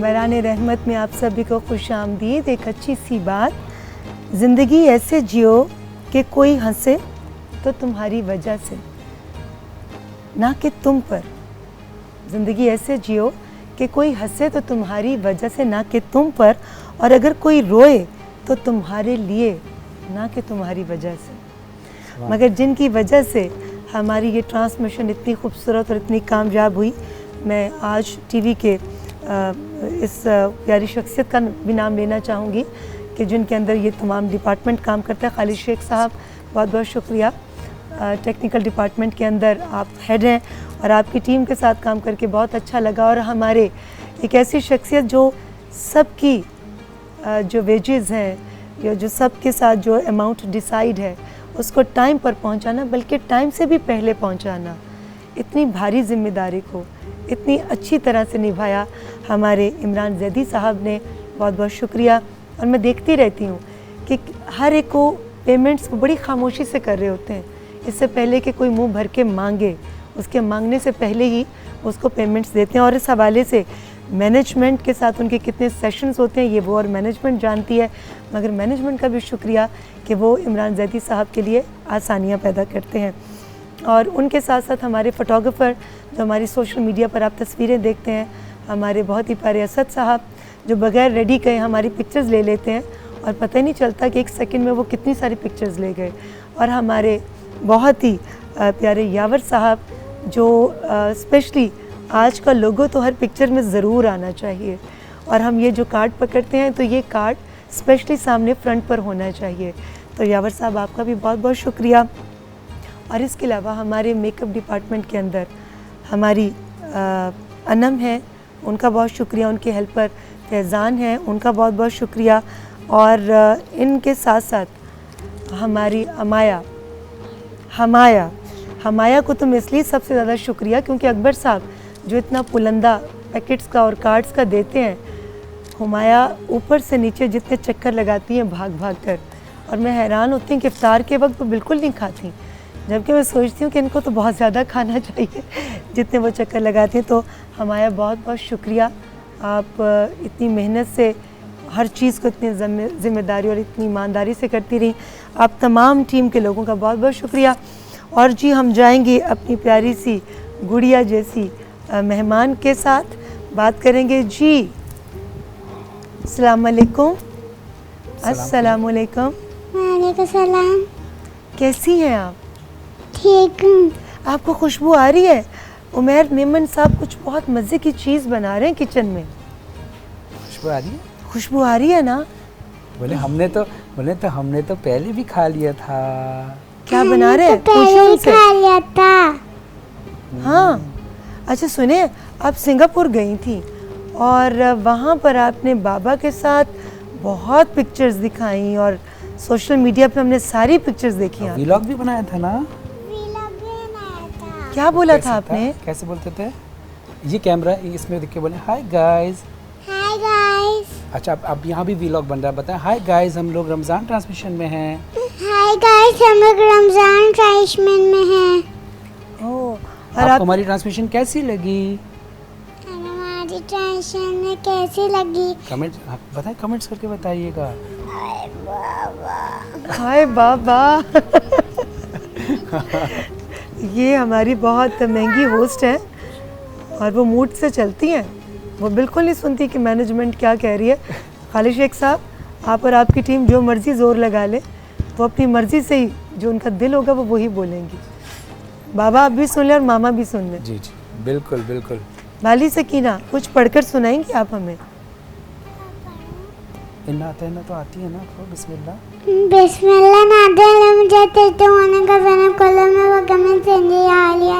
बरान रहमत में आप सभी को खुश आमदीद। एक अच्छी सी बात, ज़िंदगी ऐसे जियो कि कोई हंसे तो तुम्हारी वजह से, ना कि तुम पर। ज़िंदगी ऐसे जियो कि कोई हंसे तो तुम्हारी वजह से, ना कि तुम पर। और अगर कोई रोए तो तुम्हारे लिए, ना कि तुम्हारी वजह से। मगर जिनकी वजह से हमारी ये ट्रांसमिशन इतनी खूबसूरत और इतनी कामयाब हुई, मैं आज टीवी के इस प्यारी शख्सियत का भी नाम लेना चाहूँगी कि जिनके अंदर ये तमाम डिपार्टमेंट काम करता है। खालिद शेख साहब, बहुत बहुत शुक्रिया। टेक्निकल डिपार्टमेंट के अंदर आप हेड हैं और आपकी टीम के साथ काम करके बहुत अच्छा लगा। और हमारे एक ऐसी शख्सियत जो सबकी जो वेजेस हैं या जो सबके साथ जो अमाउंट डिसाइड है उसको टाइम पर पहुंचाना, बल्कि टाइम से भी पहले पहुंचाना, इतनी भारी जिम्मेदारी को इतनी अच्छी तरह से निभाया हमारे इमरान जैदी साहब ने। बहुत बहुत शुक्रिया। और मैं देखती रहती हूँ कि हर एक को पेमेंट्स को बड़ी खामोशी से कर रहे होते हैं। इससे पहले कि कोई मुंह भर के मांगे, उसके मांगने से पहले ही उसको पेमेंट्स देते हैं। और इस हवाले से मैनेजमेंट के साथ उनके कितने सेशंस होते हैं ये वो और मैनेजमेंट जानती है, मगर मैनेजमेंट का भी शुक्रिया कि वो इमरान जैदी साहब के लिए आसानियाँ पैदा करते हैं। और उनके साथ साथ हमारे फ़ोटोग्राफ़र जो हमारी सोशल मीडिया पर आप तस्वीरें देखते हैं, हमारे बहुत ही प्यारे असद साहब जो बग़ैर रेडी कहे हमारी पिक्चर्स ले लेते हैं और पता ही नहीं चलता कि एक सेकंड में वो कितनी सारी पिक्चर्स ले गए। और हमारे बहुत ही प्यारे यावर साहब जो स्पेशली आज का लोगो तो हर पिक्चर में ज़रूर आना चाहिए, और हम ये जो कार्ड पकड़ते हैं तो ये कार्ड स्पेशली सामने फ्रंट पर होना चाहिए। तो यावर साहब आपका भी बहुत बहुत शुक्रिया। और इसके अलावा हमारे मेकअप डिपार्टमेंट के अंदर हमारी अनम है, उनका बहुत शुक्रिया। उनके हेल्पर फैज़ान हैं, उनका बहुत बहुत शुक्रिया। और इनके साथ साथ हमारी हमाया को तो मैं इसलिए सबसे ज़्यादा शुक्रिया क्योंकि अकबर साहब जो इतना पुलंदा पैकेट्स का और कार्ड्स का देते हैं, हुमाया ऊपर से नीचे जितने चक्कर लगाती हैं भाग भाग कर, और मैं हैरान होती हूँ कि इफ्तार के वक्त वो बिल्कुल नहीं खाती, जबकि मैं सोचती हूँ कि इनको तो बहुत ज़्यादा खाना चाहिए जितने वो चक्कर लगाती हैं। तो हमारा बहुत बहुत शुक्रिया, आप इतनी मेहनत से हर चीज़ को इतनी ज़िम्मेदारी और इतनी ईमानदारी से करती रही। आप तमाम टीम के लोगों का बहुत बहुत शुक्रिया। और जी हम जाएंगे अपनी प्यारी सी गुड़िया जैसी मेहमान के साथ, बात करेंगे। जी अस्सलाम वालेकुम। अस्सलाम वालेकुम। वालेकुम सलाम। कैसी हैं आप? ठीक हूँ। आपको खुशबू आ रही है? उमैर मेमन साहब कुछ बहुत मज़े की चीज़ बना रहे हैं किचन में। खुशबू आ रही है? खुशबू आ रही है ना? बोले हमने तो पहले भी खा लिया था। क्या बना रहे हैं? तो पहले ही खा लिया था। हाँ, अच्छा सुने, आप सिंगापुर गई थी और वहाँ पर आपने बाबा के साथ बहुत पिक्चर्स दिखाई और सोशल मीडिया पे हमने सारी पिक्चर्स देखी। व्लॉग भी बनाया था ना? व्लॉग भी बनाया था। क्या बोला था आपने? कैसे बोलते थे? ये कैमरा इसमें देख के बोले हाय गाइस। Hi guys. अच्छा अब यहाँ भी व्लॉग बन रहा है, बताएं हाय गाइस हम लोग रमज़ान ट्रांसमिशन में हैं। हाय गाइस हम लोग रमज़ान ट्रांसमिशन में हैं। ओह, और आपको हमारी ट्रांसमिशन कैसी लगी? हमारी ट्रांसमिशन में कैसी लगी? कमेंट बताएं, कमेंट्स करके बताइएगा। हाय बाबा। हाय बाबा। ये हमारी बहुत महंगी होस्ट है और वो मूड से चलती हैं, वो बिल्कुल नहीं सुनती कि मैनेजमेंट क्या कह रही है। खालिद शेख साहब, आप और आपकी टीम जो मर्ज़ी ज़ोर लगा ले, वो अपनी मर्ज़ी से ही जो उनका दिल होगा वो वही बोलेंगी। बाबा आप भी सुन लें और मामा भी सुन लें। जी जी बिल्कुल बिल्कुल। वाली सकीना कुछ पढ़कर सुनाएंगी आप हमें? इन्ना तो आती है ना, तो बिस्मिल्लाह। बिस्मिल्लाह नादल मुझे तेरे होने का ज़नम कलम में वो गमन संजय आलिया।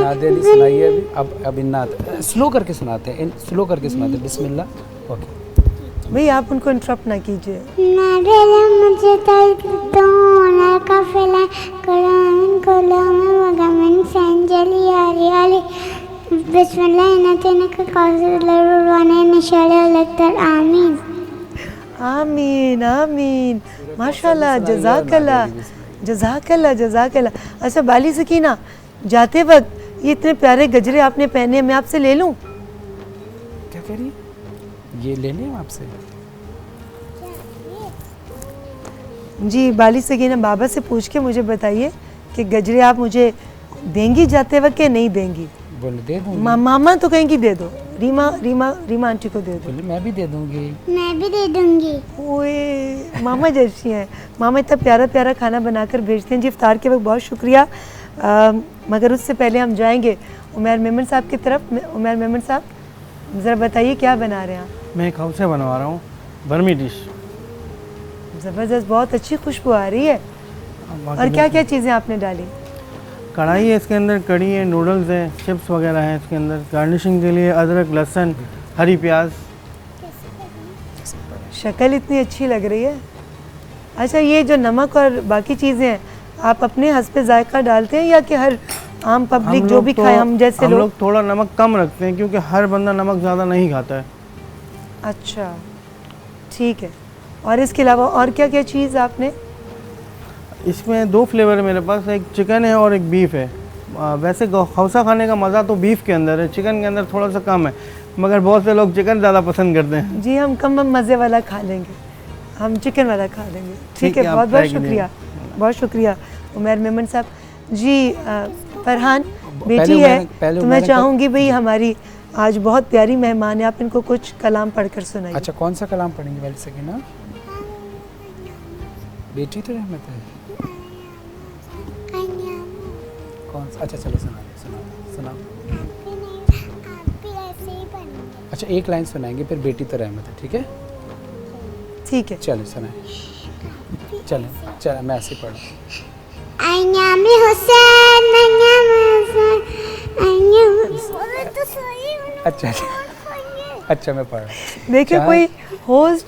नादल सुनाइए अभी। अब इन्ना स्लो करके सुनाते हैं, स्लो करके सुनाते हैं। बिस्मिल्लाह। ओके भाई आप उनको इंटरप्ट ना कीजिए। नादल मुझे तेरे होने का फिला कलम में वो गमन संजय आलिया। बिस्मिल्लाह इन्ना का काज़िलरवाने निशाले लगतर। आमीन आमीन आमीन। माशाल्लाह, जज़ाकल्लाह जज़ाकल्लाह जज़ाकल्लाह। अच्छा बाली सकीना, जाते वक्त ये इतने प्यारे गजरे आपने पहने, मैं आपसे ले लूं? क्या कह ये लेने हैं आपसे? जी बाली सकीना, बाबा से पूछ के मुझे बताइए कि गजरे आप मुझे देंगी जाते वक्त कि नहीं देंगी? बोले दे दूँगी। मामा तो कहेंगी दे दो, रीमा आंटी को दे दो। बोले मैं भी दे दूँगी। मैं भी दे दूंगी। ओए मामा जैसी हैं, मामा इतना प्यारा प्यारा खाना बनाकर भेजते हैं जी। इफ्तार के वक्त बहुत शुक्रिया। मगर उससे पहले हम जाएंगे उमैर मेमन साहब की तरफ। उमैर मेमन साहब ज़रा बताइए क्या बना रहे हैं आप? मैं एक हौसे बनवा रहा हूँ, बर्मी डिश। ज़बरदस्त, बहुत अच्छी खुशबू आ रही है। और क्या क्या चीज़ें आपने डाली? कढ़ाई है, इसके अंदर कड़ी है, नूडल्स है, चिप्स वगैरह हैं इसके अंदर। गार्निशिंग के लिए अदरक, लहसुन, हरी प्याज। शक्ल इतनी अच्छी लग रही है। अच्छा, ये जो नमक और बाकी चीज़ें हैं आप अपने हस्बे जायका डालते हैं या कि हर आम पब्लिक जो भी खाए, हम जैसे हम लोग? लोग थोड़ा नमक कम रखते हैं क्योंकि हर बंदा नमक ज़्यादा नहीं खाता है। अच्छा ठीक है। और इसके अलावा और क्या क्या चीज़ आपने? इसमें 2 फ्लेवर है मेरे पास, एक चिकन है और एक बीफ है। वैसे हौसा खाने का मज़ा तो बीफ के अंदर है, चिकन के अंदर थोड़ा सा कम है, मगर बहुत से लोग चिकन ज़्यादा पसंद करते हैं। जी हम कम मज़े वाला खा लेंगे, हम चिकन वाला खा लेंगे। ठीक है, आप बहुत बहुत try कीजिए। शुक्रिया, बहुत शुक्रिया उमैर मेमन साहब जी। फरहान बेटी पहले है पहले तो मैं मैंने चाहूँगी भाई हमारी आज बहुत प्यारी मेहमान है, आप इनको कुछ कलाम पढ़कर सुनाइए। अच्छा कौन सा कलाम पढ़ेंगे वाली सकीना? बेटी तो रहमत है। कौन सा? अच्छा चलो सुनाओ। अच्छा एक लाइन सुनाएंगे, फिर बेटी तो रहमत है, ठीक है? ठीक है, चलो सुनाए। चले मैं ऐसे पढ़ रहा हूँ। अच्छा मैं पढ़ रहा हूँ। देखिए कोई होस्ट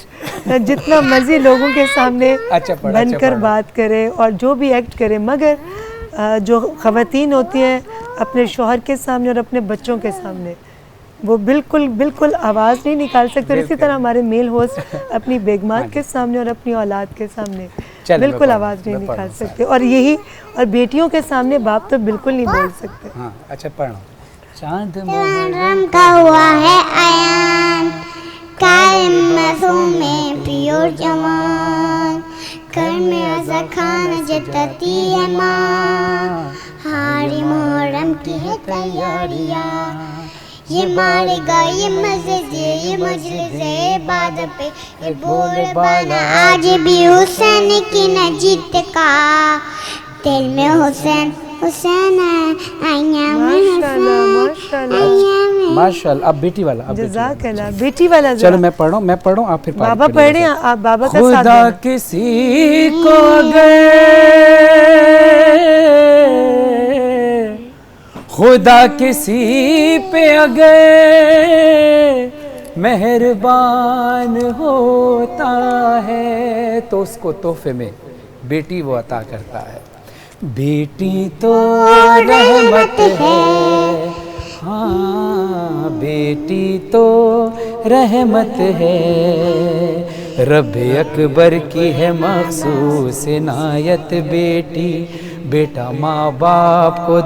जितना मर्जी लोगों के सामने बनकर बात करे और जो भी एक्ट करे, मगर जो ख़वातीन होती हैं अपने शौहर के सामने और अपने बच्चों के सामने वो बिल्कुल आवाज़ नहीं निकाल सकते। और इसी तरह हमारे मेल होस्ट अपनी बेगमात के सामने और अपनी औलाद के सामने बिल्कुल आवाज़ नहीं निकाल सकते। और यही, और बेटियों के सामने बाप तो बिल्कुल नहीं बोल सकते। हाँ अच्छा पढ़ो। चांद मुहर्रम का हुआ है आयान, कायम मज़ूम में पियो जवान, घर में अज़ा खान जताती है माँ, हारी मुहर्रम की है तैयारियाँ। ये मारेगा ये मस्जिद ये मजलिस इबादत पे ये बोल बाला, आज भी हुसैन की न जीत का, दिल में हुसैन हुसैन है, आईया में हुसैन। माशाल्लाह। अब बेटी वाला, अब जज़ाकल्लाह, बेटी वाला। चलो मैं पढ़ूँ आप फिर बाबा पढ़ रहे हैं, आप बाबा का साथ खुदा देना। किसी को अगर खुदा किसी पे अगर मेहरबान होता है तो उसको तोहफे में बेटी वो अता करता है। बेटी तो रहमत है, हाँ बेटी तो रहमत है, रब अकबर की है मखसूस इनायत बेटी। बेटा माँ बाप को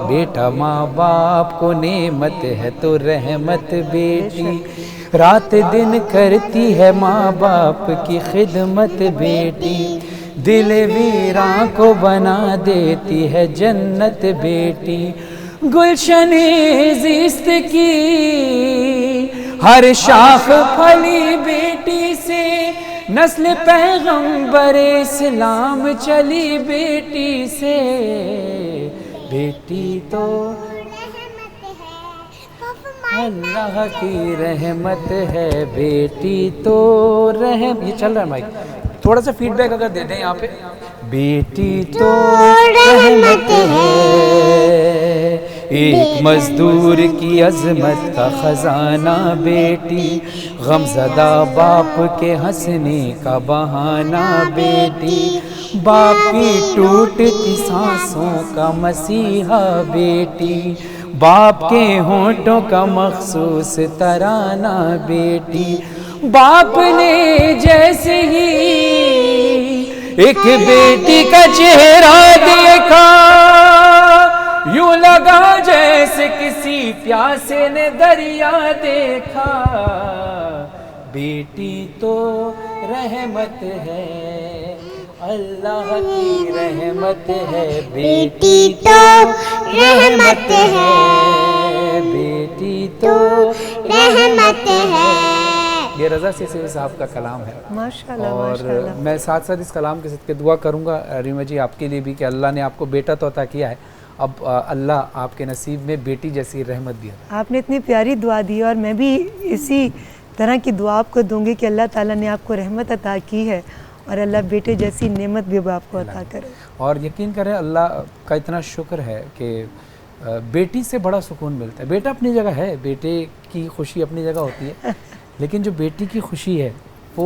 बेटा माँ बाप को नेमत है तो रहमत बेटी, रात दिन करती है माँ बाप की खिदमत बेटी, दिल वीरां को बना देती है जन्नत बेटी। गुलशने ज़िस्त की हर शाख फली बेटी से, नस्ल पैगंबर इस्लाम चली बेटी से। बेटी तो अल्लाह की रहमत है, बेटी तो ये चल रहा है माइक, थोड़ा सा फीडबैक अगर दे दें यहाँ पे। बेटी तो रहमत है, एक मजदूर की अजमत का खजाना बेटी, गमज़दा बाप के हंसने का बहाना बेटी, बाप की टूटती सांसों का मसीहा बेटी, बाप के होंठों का मखसूस तराना बेटी। बाप ने जैसे ही एक बेटी का चेहरा देखा, यूं लगा जैसे किसी प्यासे ने दरिया देखा, बेटी तो रहमत है, अल्लाह की रहमत है, बेटी तो रहमत है, बेटी तो रहमत है। ये रज़ा सिलसिले साहब का कलाम है। माशाल्लाह और माशाल्लाह। मैं साथ साथ इस कलाम के सदके दुआ करूँगा रीमा जी आपके लिए भी कि अल्लाह ने आपको बेटा तो अता किया है, अब अल्लाह आपके नसीब में बेटी जैसी रहमत दिया। आपने इतनी प्यारी दुआ दी और मैं भी इसी तरह की दुआ आपको दूंगी कि अल्लाह ताला ने आपको रहमत अता की है और अल्लाह बेटे जैसी नेमत भी अब आपको अता करे। और यकीन करें अल्लाह का इतना शुक्र है कि बेटी से बड़ा सुकून मिलता है। बेटा अपनी जगह है, बेटे की खुशी अपनी जगह होती है, लेकिन जो बेटी की खुशी है वो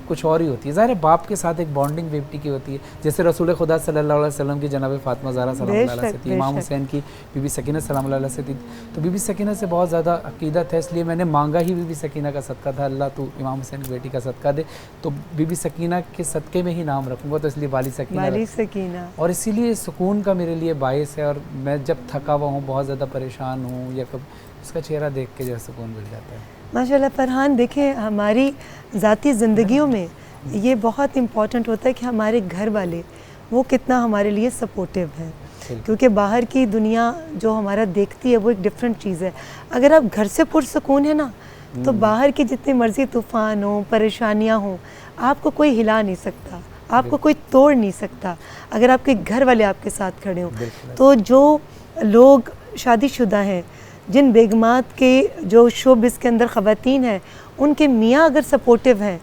कुछ और ही होती है। ज़ाहिर है बाप के साथ एक बॉन्डिंग बेटी की होती है, जैसे रसूल खुदा सल्लल्लाहु अलैहि वसल्लम की जनाब फ़ातिमा ज़हरा सलाम अलैहा से थी, इमाम हुसैन की बीबी सकीना सलाम अलैहा से थी। तो बीबी सकीना से बहुत ज़्यादा अकीदत है, इसलिए मैंने मांगा ही बीबी सकीना का सदका था, अल्लाह तू इमाम हुसैन की बेटी का सदका दे, तो बीबी सकीना के सदक़े में ही नाम रखूँगा, तो इसलिए वाली सकीना। और इसीलिए सुकून का मेरे लिए बायस है। और मैं जब थका हुआ हूँ, बहुत ज़्यादा परेशान हूँ, या कब उसका चेहरा देख के जो सुकून मिल जाता है। माशाल्लाह फरहान, देखें हमारी ज़ाती ज़िंदगियों में ये बहुत इम्पॉर्टेंट होता है कि हमारे घर वाले वो कितना हमारे लिए सपोर्टिव हैं, क्योंकि बाहर की दुनिया जो हमारा देखती है वो एक डिफरेंट चीज़ है। अगर आप घर से पुरसुकून है ना, तो बाहर की जितनी मर्ज़ी तूफ़ान हो, परेशानियाँ हों, आपको कोई हिला नहीं सकता, आपको कोई तोड़ नहीं सकता, अगर आपके घर वाले आपके साथ खड़े हों। तो जो लोग शादीशुदा हैं, जिन बेगमात के जो शोब इसके अंदर ख़वातीन हैं, उनके मियाँ अगर सपोर्टिव हैं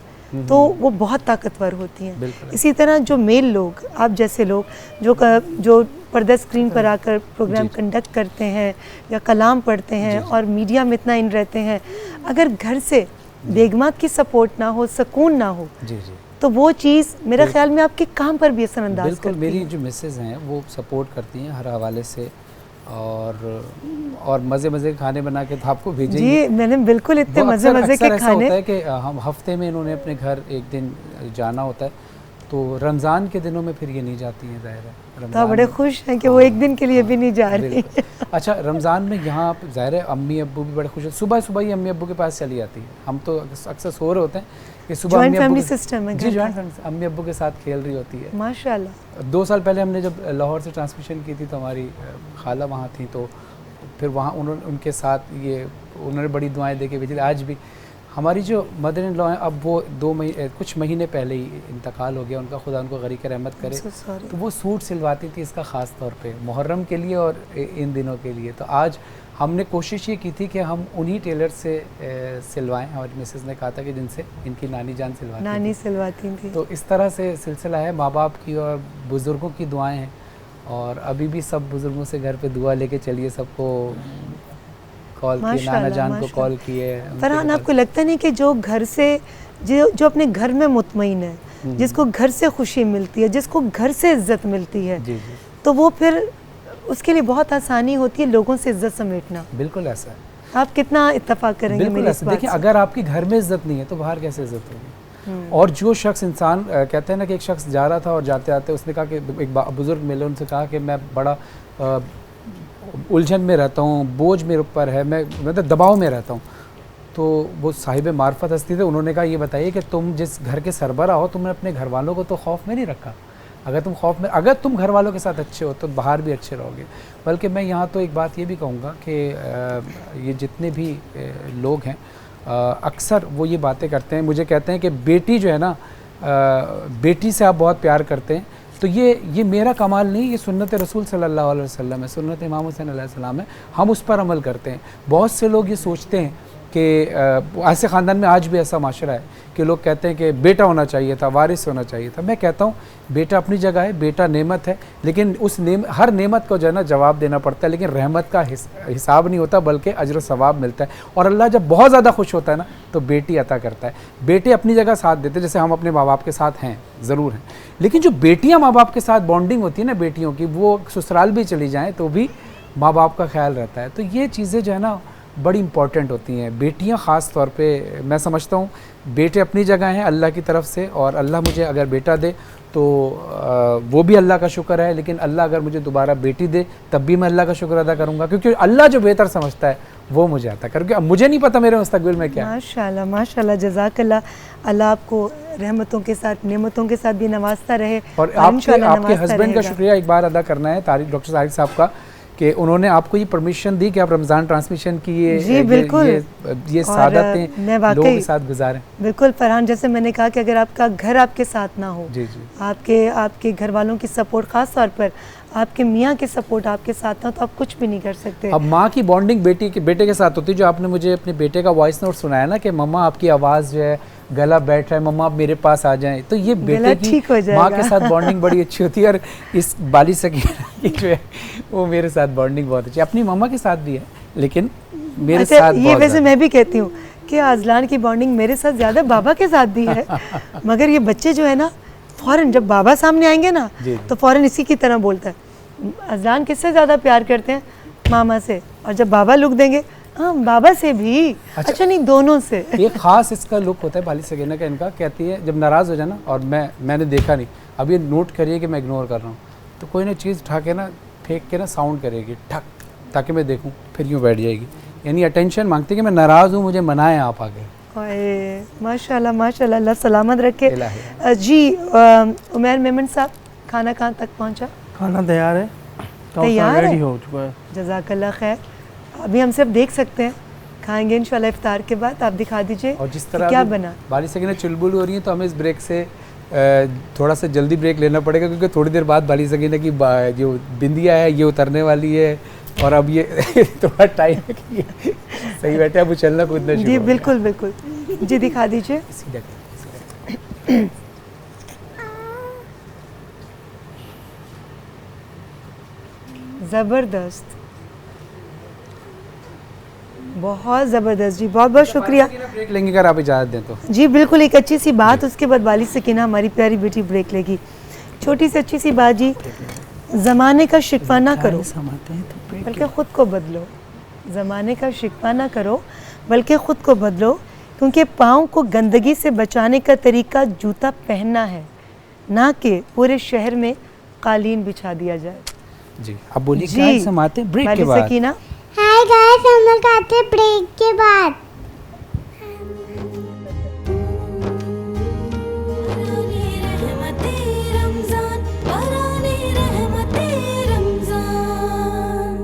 तो वो बहुत ताकतवर होती हैं। इसी तरह जो मेल लोग, आप जैसे लोग जो पर्दा स्क्रीन पर आकर प्रोग्राम कंडक्ट करते हैं या कलाम पढ़ते हैं और मीडिया में इतना इन रहते हैं, अगर घर से बेगमात की सपोर्ट ना हो, सुकून ना हो, तो वो चीज़ मेरे ख्याल में आपके काम पर भी असरअंदाज करती है। मेरी जो मिसेज हैं वो सपोर्ट करती हैं हर हवाले से, और मज़े के खाने बना के आपको भेजेंगे। जी, मैंने बिल्कुल इतने मज़े के खाने। होता है कि हम हफ्ते में इन्होंने अपने घर एक दिन जाना होता है, तो रमज़ान के दिनों में फिर ये नहीं जाती हैं, ज़ाहिर है। तो बड़े खुश हैं कि वो एक दिन के लिए भी नहीं जा रही। अच्छा, रमज़ान में यहाँ ज़ाहिर है अम्मी अब्बू भी बड़े खुश हैं, सुबह सुबह ही अम्मी अब्बू के पास चली जाती है। हम तो अक्सर सो रहे होते हैं कि सुबह जॉइंट फैमिली सिस्टम है। जी, जॉइंट फैमिली, अम्मी अब्बू के साथ खेल रही होती है। माशाल्लाह। 2 साल पहले हमने जब लाहौर से ट्रांसमिशन की थी तो हमारी खाला वहाँ थी, तो फिर वहाँ उनके साथ उन्होंने बड़ी दुआएं दे के भेजी। आज भी हमारी जो मदर इन लॉ हैं, अब वो कुछ महीने पहले ही इंतकाल हो गया उनका, खुदा उनको गरीक रहमत करे। तो वो सूट सिलवाती थी इसका ख़ास तौर पे मुहर्रम के लिए और इन दिनों के लिए। तो आज हमने कोशिश ये की थी कि हम उन्हीं टेलर से सिलवाएं। हमारी मिसेस ने कहा था कि जिनसे इनकी नानी जान सिलवाती थी। तो इस तरह से सिलसिला है माँ बाप की और बुज़ुर्गों की दुआएं हैं, और अभी भी सब बुज़ुर्गों से घर पे दुआ लेके चलिए। सबको कॉल किए, नाना जान को कॉल किए। फरहान, आपको लगता नहीं कि जो घर से जो अपने घर में मुतमईन है, जिसको घर से खुशी मिलती है, जिसको घर से इज्जत मिलती है, तो वो फिर उसके लिए बहुत आसानी होती है लोगों से इज्जत समेटना। बिल्कुल ऐसा है। आप कितना इत्तेफाक करेंगे मेरी इस बात से? देखिए, अगर आपके घर में इज्जत नहीं है तो बाहर कैसे इज्जत होगी? और जो शख्स इंसान कहते हैं ना कि एक शख्स जा रहा था और जाते आते उसने कहा कि एक बुजुर्ग मिले, उनसे कहा कि मैं बड़ा उलझन में रहता हूँ, बोझ मेरे ऊपर है, मैं मतलब दबाव में रहता हूँ। तो वो साहिब मार्फत हस्ती थे, उन्होंने कहा ये बताइए कि तुम जिस घर के सरबरा हो, तुमने अपने घर वालों को तो खौफ में नहीं रखा। अगर तुम घर वालों के साथ अच्छे हो तो बाहर भी अच्छे रहोगे। बल्कि मैं यहाँ तो एक बात ये भी कहूँगा कि ये जितने भी लोग हैं अक्सर वो ये बातें करते हैं, मुझे कहते हैं कि बेटी जो है ना, बेटी से आप बहुत प्यार करते हैं। तो ये मेरा कमाल नहीं, ये सुन्नत रसूल सल्लल्लाहु अलैहि वसल्लम है, सुन्नत इमाम हुसैन अलैहिस्सलाम है। हम उस पर अमल करते हैं। बहुत से लोग ये सोचते हैं कि ऐसे ख़ानदान में आज भी ऐसा माशरा है कि लोग कहते हैं कि बेटा होना चाहिए था, वारिस होना चाहिए था। मैं कहता हूँ बेटा अपनी जगह है, बेटा नेमत है, लेकिन हर नेमत को जो है ना जवाब देना पड़ता है, लेकिन रहमत का हिसाब नहीं होता बल्कि अजर व सवाब मिलता है। और अल्लाह जब बहुत ज़्यादा खुश होता है ना तो बेटी अता करता है। बेटे अपनी जगह साथ देते हैं, जैसे हम अपने माँ बाप के साथ हैं, ज़रूर हैं, लेकिन जो बेटियाँ माँ बाप के साथ बॉन्डिंग होती है ना बेटियों की, वो ससुराल भी चली जाएँ तो भी माँ बाप का ख्याल रहता है। तो ये चीज़ें जो है ना बड़ी इंपॉर्टेंट होती हैं। बेटियां ख़ास तौर पे मैं समझता हूँ, बेटे अपनी जगह हैं अल्लाह की तरफ से, और अल्लाह मुझे अगर बेटा दे तो वो भी अल्लाह का शुक्र है, लेकिन अल्लाह अगर मुझे दोबारा बेटी दे तब भी मैं अल्लाह का शुक्र अदा करूँगा, क्योंकि अल्लाह जो बेहतर समझता है वो मुझे आता है, क्योंकि अब मुझे नहीं पता मेरे मुस्तकबिल में क्या है। माशाल्लाह माशाल्लाह, जज़ाकल्लाह। अल्लाह आपको रहमतों के साथ नेमतों के साथ भी नवाजता रहे और इंशाल्लाह आपके नवाजता हस्बैंड का रहेगा। शुक्रिया एक बार अदा करना है डॉक्टर तारिक साहब का, कि उन्होंने आपको ये परमिशन दी कि आप रमज़ान ट्रांसमिशन की जी, बिल्कुल। ये और सादतें मैं वाकई लोगों के साथ गुजारें। बिल्कुल फरहान, जैसे मैंने कहा कि अगर आपका घर आपके साथ ना हो, जी जी आपके घर वालों की सपोर्ट, ख़ास तौर पर आपके मियाँ की सपोर्ट आपके साथ ना हो, तो आप कुछ भी नहीं कर सकते। अब माँ की बॉन्डिंग बेटे के साथ होती है, जो आपने मुझे अपने बेटे का वॉइस नोट सुनाया ना कि मम्मा आपकी आवाज़ जो है, गला बैठ रहा है, मम्मा आप मेरे पास आ जाएं, तो ये गला बेटे की ठीक हो जाएगा। माँ के साथ बॉन्डिंग बड़ी अच्छी होती है। और इस बाली सकीना की जो है वो मेरे साथ बॉन्डिंग बहुत अच्छी है, अपनी मम्मा के साथ भी है लेकिन मेरे अच्छा, साथ ये बहुत वैसे ज़्यादा। मैं भी कहती हूँ कि अजलान की बॉन्डिंग मेरे साथ ज़्यादा बाबा के साथ भी है, मगर ये बच्चे जो है ना, फ़ौरन जब बाबा सामने आएंगे ना, जी, जी। तो फ़ौरन इसी की तरह बोलता है। अजलान किससे ज़्यादा प्यार करते हैं? मामा से। और जब बाबा लुक देंगे, हाँ बाबा से भी। अच्छा नहीं, दोनों से। एक ख़ास इसका लुक होता है बाली सकीना का, इनका कहती है जब नाराज़ हो जाए ना, और मैंने देखा नहीं, अब ये नोट करिए कि मैं इग्नोर कर रहा हूँ, तो कोई ना चीज़ उठा के ना फेंक के ना साउंड करेगी ठक, ताकि मैं देखूँ, फिर यूँ बैठ जाएगी, यानी अटेंशन मांगती है कि मैं नाराज़ हूँ, मुझे मनाएं आप आगे। ओए माशाल्लाह माशाल्लाह, अल्लाह सलामत रखे। इलाही। जी उमैर मेमन साहब, खाना कहाँ तक पहुँचा? खाना तैयार है, तैयार है? रेडी हो चुका है। जज़ाकल्लाह खैर। अभी हम सब देख सकते हैं, खाएंगे इंशाल्लाह इफ्तार के बाद। आप दिखा दीजिए और जिस कि तरह क्या अभी बना। बाली सकीना चुलबुल हो रही है, तो हमें इस ब्रेक से थोड़ा सा जल्दी ब्रेक लेना पड़ेगा, क्योंकि थोड़ी देर बाद बाली सकीना की जो बिंदिया है ये उतरने वाली है, और अब ये थोड़ा टाइम है कि ये सही बैठे, अब उछलना कूदना शुरू जी हो गया। बिल्कुल बिल्कुल, जी दिखा दीजिए। सीधा कर। ज़बरदस्त, बहुत ज़बरदस्त जी, बहुत बहुत शुक्रिया। ब्रेक लेंगे अगर आप इजाज़त दें तो। जी बिल्कुल, एक अच्छी सी बात, उसके बाद बाली सकीना हमारी प्यारी बेटी ब्रेक लेगी। छोटी सी अच्छी सी बात जी, ज़माने का शिकवा ना करो बल्कि ख़ुद को बदलो। ज़माने का शिकवा ना करो बल्कि ख़ुद को बदलो, क्योंकि पाँव को गंदगी से बचाने का तरीका जूता पहनना है, ना कि पूरे शहर में कालीन बिछा दिया जाए। जी अब बोलिए जी, क्या समाते हैं ब्रेक के बाली बाद। सकीना। हाय गाइस, हम लोग आते हैं ब्रेक